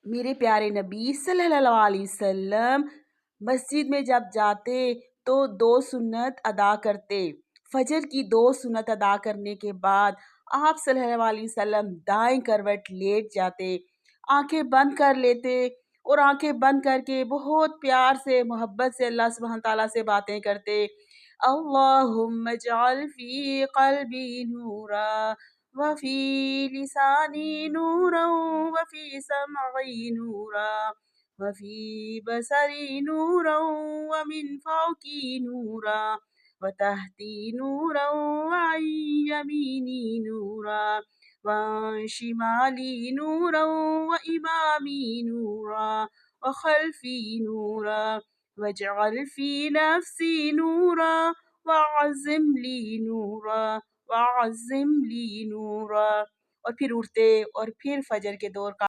میرے پیارے نبی صلی اللہ علیہ وسلم مسجد میں جب جاتے تو 2 سنت ادا کرتے۔ فجر کی 2 سنت ادا کرنے کے بعد آپ صلی اللہ علیہ وسلم دائیں کروٹ لیٹ جاتے، آنکھیں بند کر لیتے اور آنکھیں بند کر کے بہت پیار سے محبت سے اللہ سبحانہ تعالیٰ سے باتیں کرتے۔ اللہم اجعل فی قلبی نورا وفی لسانی نورا وفی سمعی نورا وفی بصری نورا ومن فوقی نورا وتحتی نورا وعن یمینی نورا وعن شمالی نورا وإمامی نورا وخلفی نورا واجعل فی نفسی نورا وعظم لی نورا وعظم لی نورا۔ اور پھر اٹھتے اور پھر فجر کے دور کا